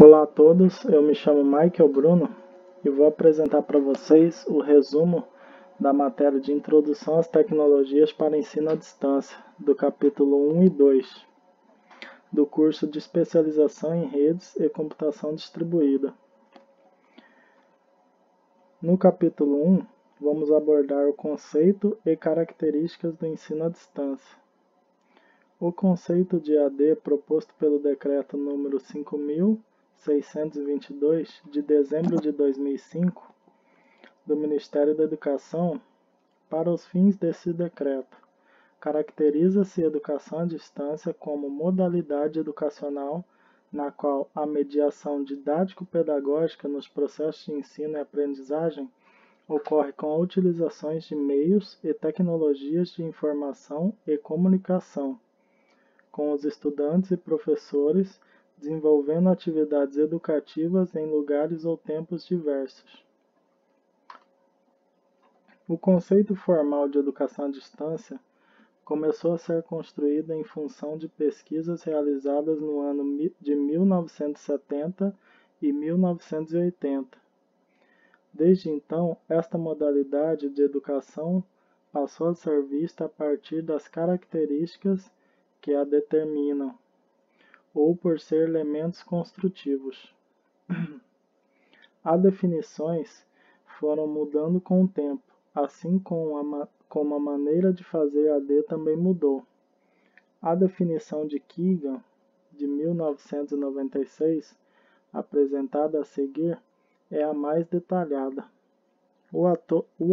Olá a todos, eu me chamo Michael Bruno e vou apresentar para vocês o resumo da matéria de Introdução às Tecnologias para Ensino à Distância, do capítulo 1 e 2, do curso de Especialização em Redes e Computação Distribuída. No capítulo 1, vamos abordar o conceito e características do ensino à distância. O conceito de AD proposto pelo Decreto número 5.622, de dezembro de 2005, do Ministério da Educação, para os fins desse decreto, caracteriza-se a educação à distância como modalidade educacional na qual a mediação didático-pedagógica nos processos de ensino e aprendizagem ocorre com a utilização de meios e tecnologias de informação e comunicação, com os estudantes e professores desenvolvendo atividades educativas em lugares ou tempos diversos. O conceito formal de educação à distância começou a ser construído em função de pesquisas realizadas no ano de 1970 e 1980. Desde então, esta modalidade de educação passou a ser vista a partir das características que a determinam, ou por ser elementos construtivos. As definições foram mudando com o tempo, assim como a maneira de fazer AD também mudou. A definição de Keegan, de 1996, apresentada a seguir, é a mais detalhada. O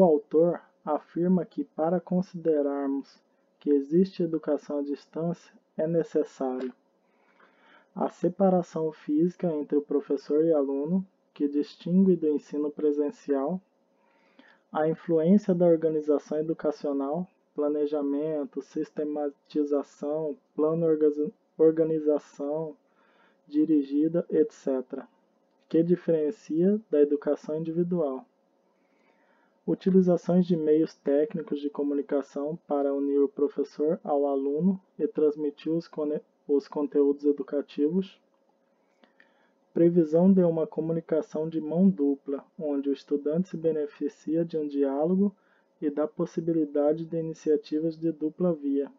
autor afirma que, para considerarmos que existe educação à distância, é necessário a separação física entre o professor e aluno, que distingue do ensino presencial, a influência da organização educacional, planejamento, sistematização, plano organização dirigida, etc., que diferencia da educação individual. Utilizações de meios técnicos de comunicação para unir o professor ao aluno e transmitir os conteúdos educativos. Previsão de uma comunicação de mão dupla, onde o estudante se beneficia de um diálogo e da possibilidade de iniciativas de dupla via.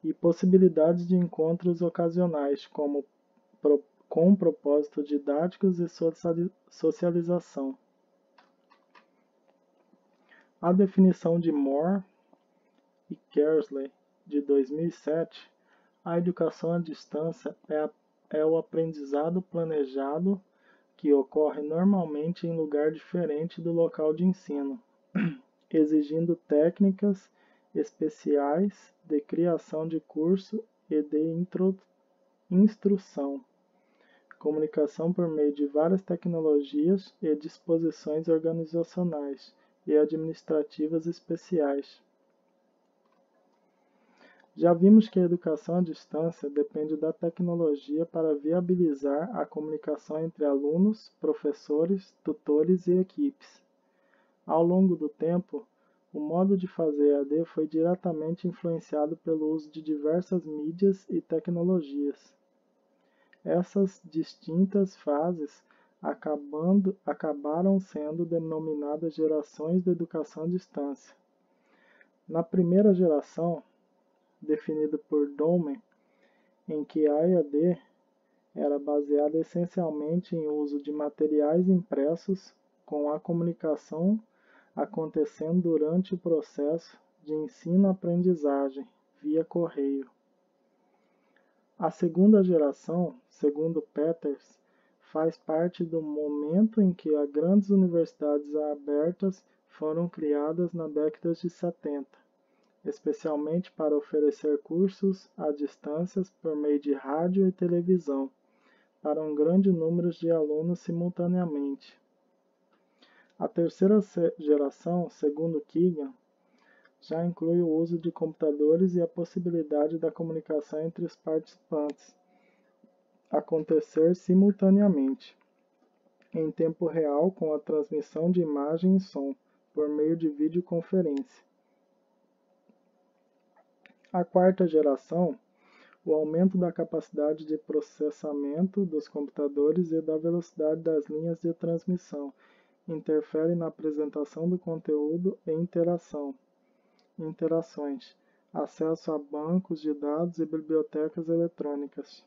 E possibilidades de encontros ocasionais, com propósitos didáticos e socialização. A definição de Moore e Kersley, de 2007, a educação à distância é o aprendizado planejado que ocorre normalmente em lugar diferente do local de ensino, exigindo técnicas especiais de criação de curso e de instrução, comunicação por meio de várias tecnologias e disposições organizacionais e administrativas especiais. Já vimos que a educação à distância depende da tecnologia para viabilizar a comunicação entre alunos, professores, tutores e equipes. Ao longo do tempo, o modo de fazer AD foi diretamente influenciado pelo uso de diversas mídias e tecnologias. Essas distintas fases acabaram sendo denominadas gerações de educação à distância. Na primeira geração, definida por Dolman, em que a EAD era baseada essencialmente em uso de materiais impressos, com a comunicação acontecendo durante o processo de ensino-aprendizagem, via correio. A segunda geração, segundo Peters, faz parte do momento em que as grandes universidades abertas foram criadas na década de 70, especialmente para oferecer cursos à distância por meio de rádio e televisão, para um grande número de alunos simultaneamente. A terceira geração, segundo Keegan, já inclui o uso de computadores e a possibilidade da comunicação entre os participantes acontecer simultaneamente, em tempo real, com a transmissão de imagem e som, por meio de videoconferência. A quarta geração O aumento da capacidade de processamento dos computadores e da velocidade das linhas de transmissão interfere na apresentação do conteúdo e interações, acesso a bancos de dados e bibliotecas eletrônicas.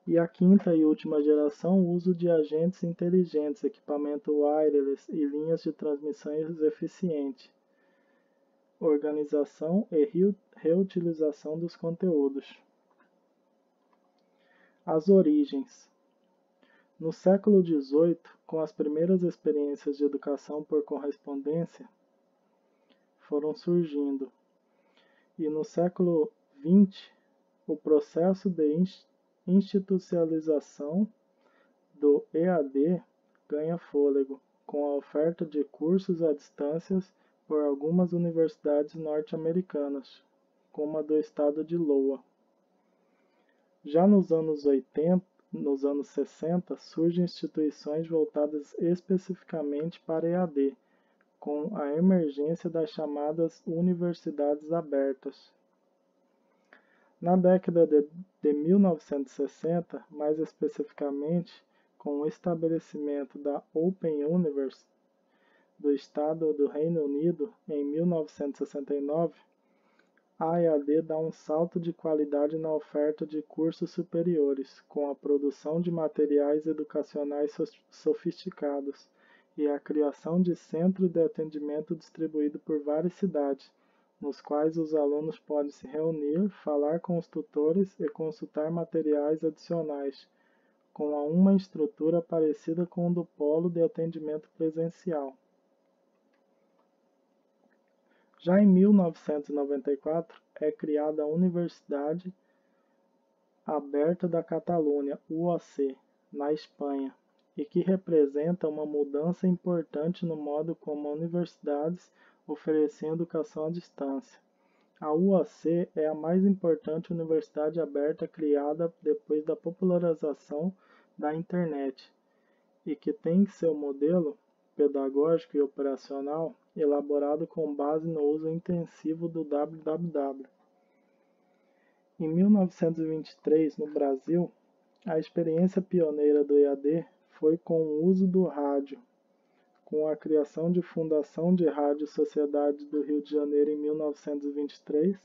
E a quinta e última geração, o uso de agentes inteligentes, equipamento wireless e linhas de transmissões eficiente, organização e reutilização dos conteúdos. As origens. No século XVIII, com as primeiras experiências de educação por correspondência, foram surgindo. E no século XX, o processo de institucionalização do EAD ganha fôlego, com a oferta de cursos à distância por algumas universidades norte-americanas, como a do estado de Iowa. Já nos anos 60, surgem instituições voltadas especificamente para EAD, com a emergência das chamadas universidades abertas. Na década de 1960, mais especificamente, com o estabelecimento da Open University do Estado do Reino Unido em 1969, a EAD dá um salto de qualidade na oferta de cursos superiores, com a produção de materiais educacionais sofisticados e a criação de centros de atendimento distribuídos por várias cidades, nos quais os alunos podem se reunir, falar com os tutores e consultar materiais adicionais, com uma estrutura parecida com a do polo de atendimento presencial. Já em 1994, é criada a Universidade Aberta da Catalunha, UOC, na Espanha, e que representa uma mudança importante no modo como universidades oferecem educação à distância. A UOC é a mais importante universidade aberta criada depois da popularização da internet e que tem seu modelo pedagógico e operacional elaborado com base no uso intensivo do www. Em 1923, no Brasil, a experiência pioneira do EAD foi com o uso do rádio, com a criação de Fundação de Rádio Sociedade do Rio de Janeiro em 1923,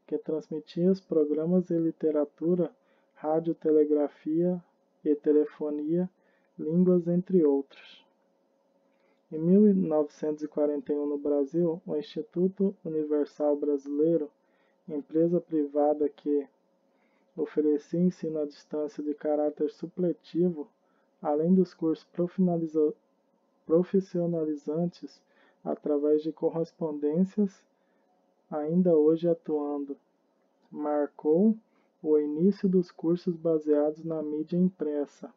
que transmitia os programas de literatura, radiotelegrafia e telefonia, línguas, entre outros. Em 1941, no Brasil, o Instituto Universal Brasileiro, empresa privada que oferecia ensino à distância de caráter supletivo, além dos cursos profissionalizantes através de correspondências, ainda hoje atuando, marcou o início dos cursos baseados na mídia impressa.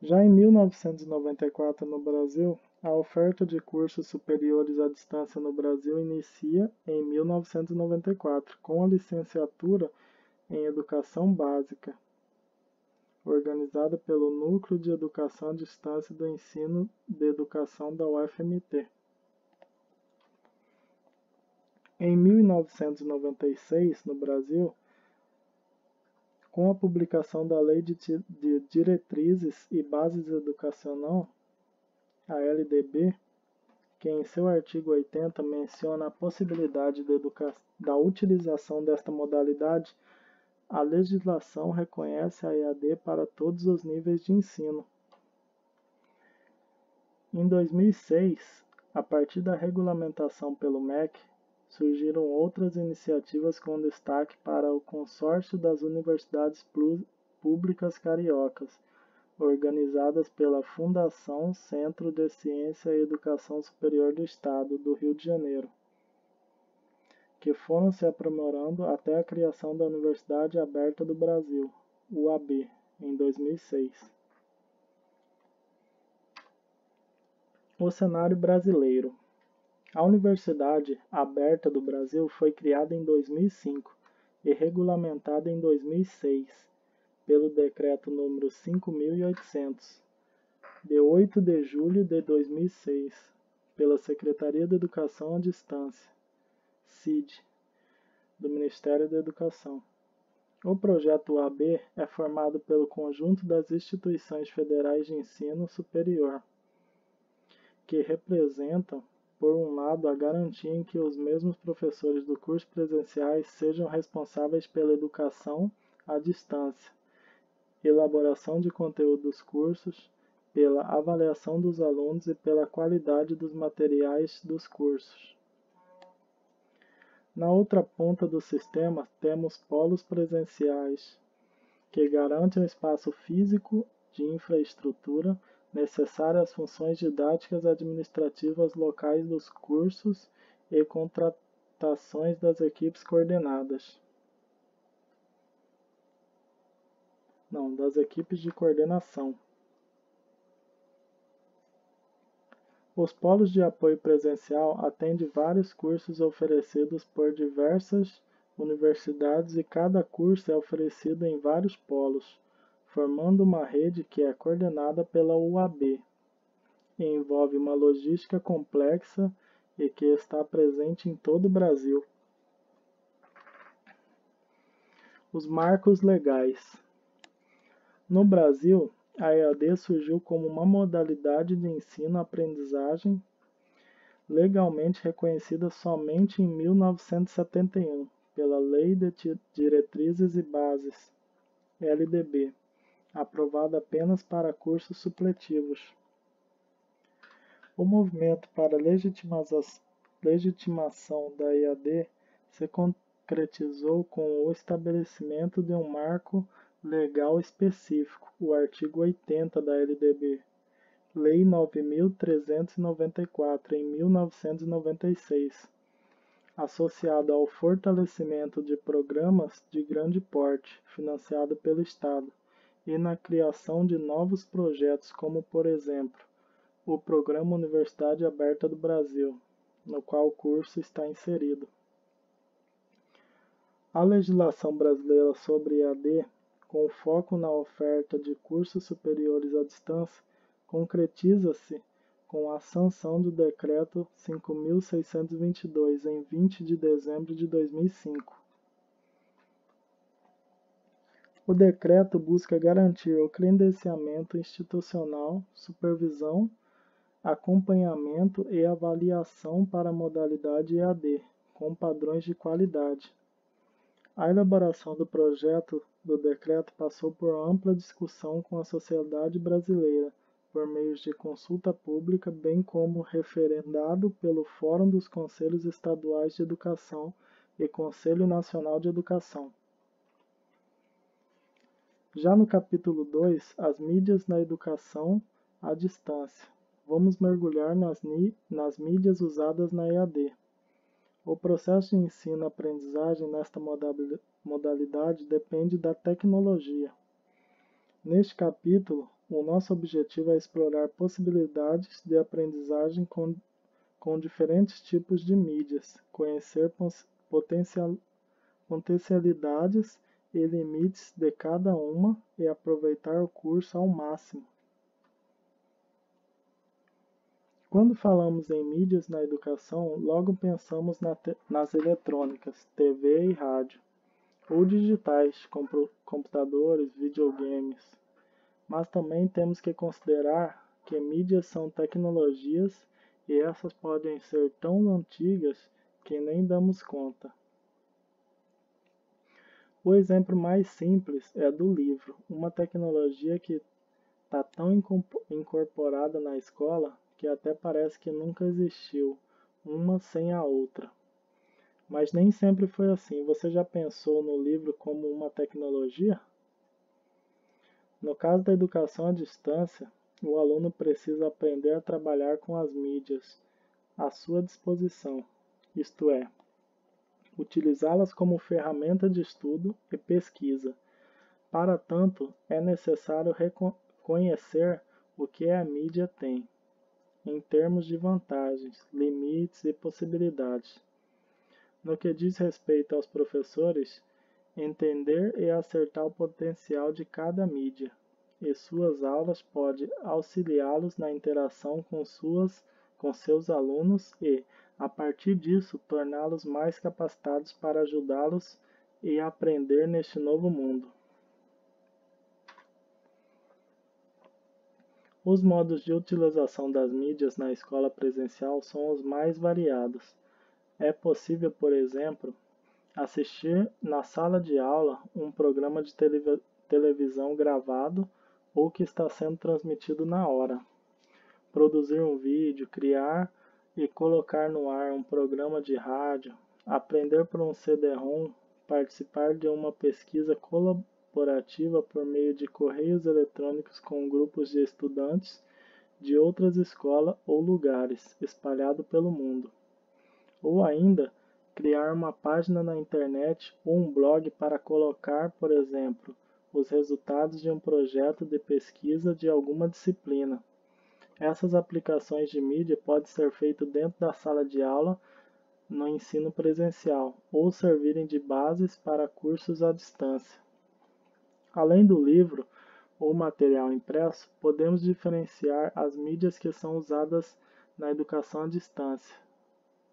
Já em 1994, no Brasil, a oferta de cursos superiores à distância no Brasil inicia em 1994, com a licenciatura em Educação Básica, organizada pelo Núcleo de Educação à Distância do Ensino de Educação da UFMT. Em 1996, no Brasil, com a publicação da Lei de Diretrizes e Bases Educacional, a LDB, que em seu artigo 80 menciona a possibilidade da utilização desta modalidade, a legislação reconhece a EAD para todos os níveis de ensino. Em 2006, a partir da regulamentação pelo MEC, surgiram outras iniciativas com destaque para o Consórcio das Universidades Públicas Cariocas, organizadas pela Fundação Centro de Ciência e Educação Superior do Estado do Rio de Janeiro, que foram se aprimorando até a criação da Universidade Aberta do Brasil, UAB, em 2006. O cenário brasileiro. A Universidade Aberta do Brasil foi criada em 2005 e regulamentada em 2006 pelo Decreto número 5.800, de 8 de julho de 2006, pela Secretaria de Educação à Distância, CID, do Ministério da Educação. O projeto UAB é formado pelo conjunto das instituições federais de ensino superior, que representam, por um lado, a garantia em que os mesmos professores do curso presenciais sejam responsáveis pela educação à distância, elaboração de conteúdo dos cursos, pela avaliação dos alunos e pela qualidade dos materiais dos cursos. Na outra ponta do sistema, temos polos presenciais, que garantem o espaço físico de infraestrutura necessário às funções didáticas administrativas locais dos cursos e contratações das equipes coordenadas. Das equipes de coordenação. Os polos de apoio presencial atendem vários cursos oferecidos por diversas universidades e cada curso é oferecido em vários polos, formando uma rede que é coordenada pela UAB. E envolve uma logística complexa e que está presente em todo o Brasil. Os marcos legais. No Brasil, a EAD surgiu como uma modalidade de ensino-aprendizagem legalmente reconhecida somente em 1971 pela Lei de Diretrizes e Bases, LDB, aprovada apenas para cursos supletivos. O movimento para a legitimação da EAD se concretizou com o estabelecimento de um marco legal específico, o artigo 80 da LDB, Lei 9.394, em 1996, associado ao fortalecimento de programas de grande porte, financiado pelo Estado, e na criação de novos projetos como, por exemplo, o Programa Universidade Aberta do Brasil, no qual o curso está inserido. A legislação brasileira sobre EAD, com foco na oferta de cursos superiores à distância, concretiza-se com a sanção do Decreto 5.622, em 20 de dezembro de 2005. O decreto busca garantir o credenciamento institucional, supervisão, acompanhamento e avaliação para a modalidade EAD, com padrões de qualidade. A elaboração do projeto do decreto passou por ampla discussão com a sociedade brasileira, por meio de consulta pública, bem como referendado pelo Fórum dos Conselhos Estaduais de Educação e Conselho Nacional de Educação. Já no capítulo 2, as mídias na educação à distância. Vamos mergulhar nas mídias usadas na EAD. O processo de ensino-aprendizagem nesta modalidade depende da tecnologia. Neste capítulo, o nosso objetivo é explorar possibilidades de aprendizagem com diferentes tipos de mídias, conhecer potencialidades e limites de cada uma e aproveitar o curso ao máximo. Quando falamos em mídias na educação, logo pensamos nas eletrônicas, TV e rádio, ou digitais, computadores, videogames. Mas também temos que considerar que mídias são tecnologias e essas podem ser tão antigas que nem damos conta. O exemplo mais simples é do livro, uma tecnologia que está tão incorporada na escola que até parece que nunca existiu, uma sem a outra. Mas nem sempre foi assim. Você já pensou no livro como uma tecnologia? No caso da educação à distância, o aluno precisa aprender a trabalhar com as mídias à sua disposição, isto é, utilizá-las como ferramenta de estudo e pesquisa. Para tanto, é necessário conhecer o que a mídia tem, em termos de vantagens, limites e possibilidades. No que diz respeito aos professores, entender e acertar o potencial de cada mídia, e suas aulas pode auxiliá-los na interação com seus alunos e, A partir disso, torná-los mais capacitados para ajudá-los e aprender neste novo mundo. Os modos de utilização das mídias na escola presencial são os mais variados. É possível, por exemplo, assistir na sala de aula um programa de televisão gravado ou que está sendo transmitido na hora. Produzir um vídeo, criar e colocar no ar um programa de rádio, aprender por um CD-ROM, participar de uma pesquisa colaborativa por meio de correios eletrônicos com grupos de estudantes de outras escolas ou lugares espalhados pelo mundo. Ou ainda, criar uma página na internet ou um blog para colocar, por exemplo, os resultados de um projeto de pesquisa de alguma disciplina. Essas aplicações de mídia podem ser feitas dentro da sala de aula no ensino presencial ou servirem de bases para cursos à distância. Além do livro ou material impresso, podemos diferenciar as mídias que são usadas na educação à distância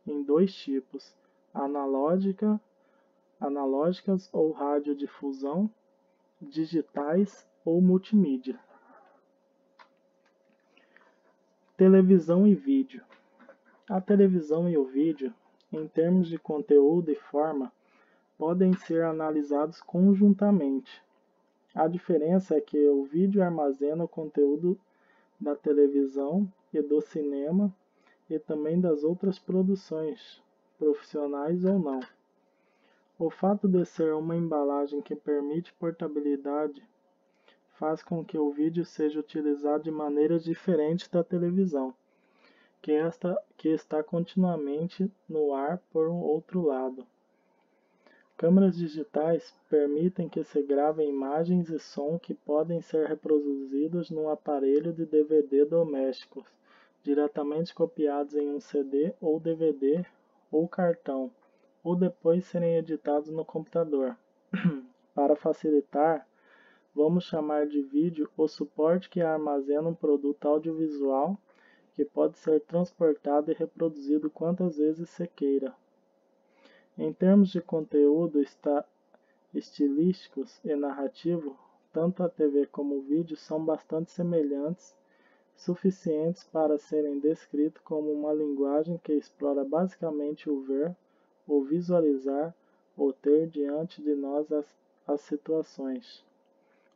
em dois tipos: analógicas ou radiodifusão, digitais ou multimídia. Televisão e vídeo. A televisão e o vídeo, em termos de conteúdo e forma, podem ser analisados conjuntamente. A diferença é que o vídeo armazena o conteúdo da televisão e do cinema e também das outras produções, profissionais ou não. O fato de ser uma embalagem que permite portabilidade faz com que o vídeo seja utilizado de maneiras diferentes da televisão, que está continuamente no ar por um outro lado. Câmeras digitais permitem que se gravem imagens e som que podem ser reproduzidos num aparelho de DVD doméstico, diretamente copiados em um CD ou DVD ou cartão, ou depois serem editados no computador. Para facilitar, vamos chamar de vídeo o suporte que armazena um produto audiovisual que pode ser transportado e reproduzido quantas vezes se queira. Em termos de conteúdo estilísticos e narrativo, tanto a TV como o vídeo são bastante semelhantes, suficientes para serem descritos como uma linguagem que explora basicamente o ver, o visualizar, o ter diante de nós as situações,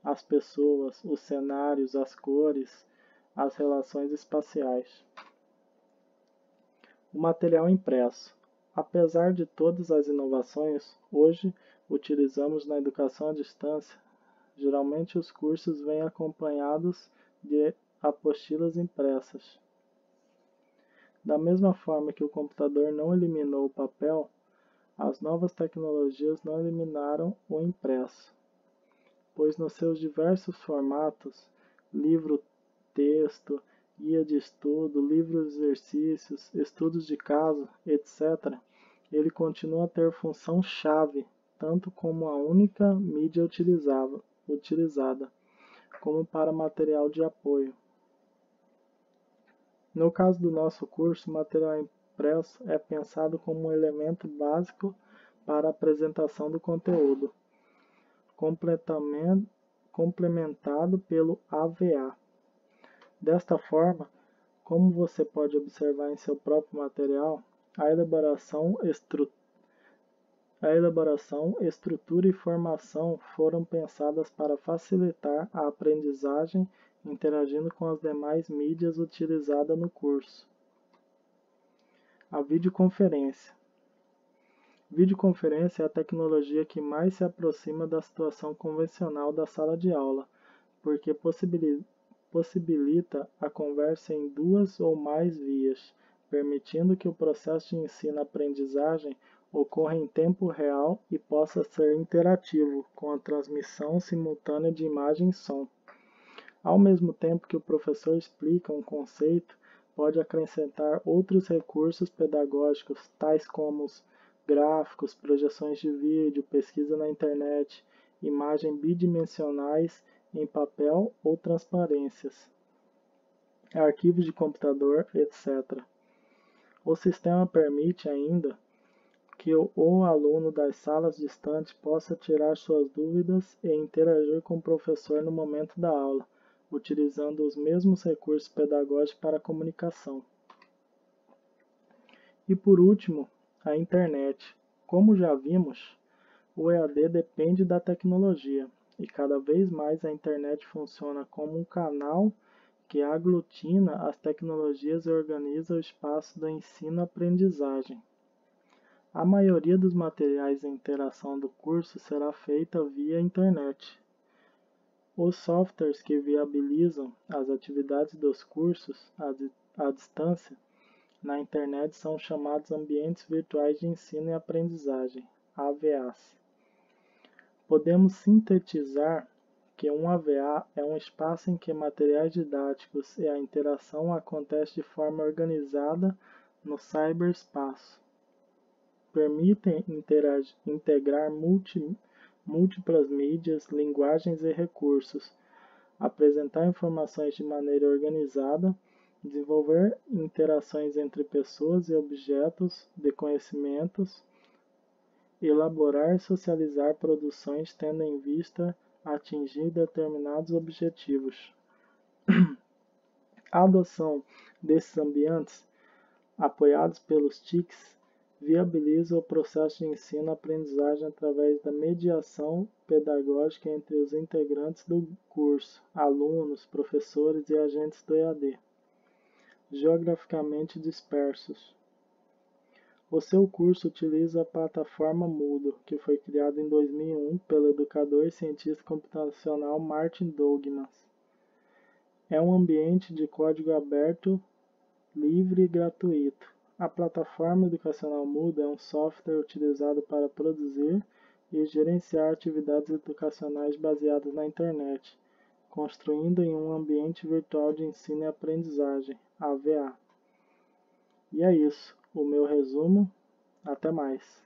as pessoas, os cenários, as cores, as relações espaciais. O material impresso. Apesar de todas as inovações, hoje utilizamos na educação à distância, geralmente os cursos vêm acompanhados de apostilas impressas. Da mesma forma que o computador não eliminou o papel, as novas tecnologias não eliminaram o impresso, pois nos seus diversos formatos, livro, texto, guia de estudo, livros de exercícios, estudos de caso, etc., ele continua a ter função-chave, tanto como a única mídia utilizada, como para material de apoio. No caso do nosso curso, o material impresso é pensado como um elemento básico para a apresentação do conteúdo, complementado pelo AVA. Desta forma, como você pode observar em seu próprio material, a elaboração, estrutura e formação foram pensadas para facilitar a aprendizagem interagindo com as demais mídias utilizadas no curso. A videoconferência. Videoconferência é a tecnologia que mais se aproxima da situação convencional da sala de aula, porque possibilita a conversa em duas ou mais vias, permitindo que o processo de ensino-aprendizagem ocorra em tempo real e possa ser interativo, com a transmissão simultânea de imagem e som. Ao mesmo tempo que o professor explica um conceito, pode acrescentar outros recursos pedagógicos, tais como gráficos, projeções de vídeo, pesquisa na internet, imagens bidimensionais em papel ou transparências, arquivos de computador, etc. O sistema permite ainda que o aluno das salas distantes possa tirar suas dúvidas e interagir com o professor no momento da aula, utilizando os mesmos recursos pedagógicos para a comunicação. E por último, a internet. Como já vimos, o EAD depende da tecnologia, e cada vez mais a internet funciona como um canal que aglutina as tecnologias e organiza o espaço do ensino-aprendizagem. A maioria dos materiais e interação do curso será feita via internet. Os softwares que viabilizam as atividades dos cursos à distância na internet são chamados Ambientes Virtuais de Ensino e Aprendizagem, AVAs. Podemos sintetizar que um AVA é um espaço em que materiais didáticos e a interação acontecem de forma organizada no cyberespaço. Permitem integrar múltiplas mídias, linguagens e recursos, apresentar informações de maneira organizada, desenvolver interações entre pessoas e objetos de conhecimentos, elaborar e socializar produções tendo em vista atingir determinados objetivos. A adoção desses ambientes, apoiados pelos TICs, viabiliza o processo de ensino-aprendizagem através da mediação pedagógica entre os integrantes do curso, alunos, professores e agentes do EAD, geograficamente dispersos. O seu curso utiliza a plataforma Moodle, que foi criada em 2001 pelo educador e cientista computacional Martin Douglas. É um ambiente de código aberto, livre e gratuito. A plataforma educacional Moodle é um software utilizado para produzir e gerenciar atividades educacionais baseadas na internet, construindo em um ambiente virtual de ensino e aprendizagem, AVA. E é isso, o meu resumo. Até mais.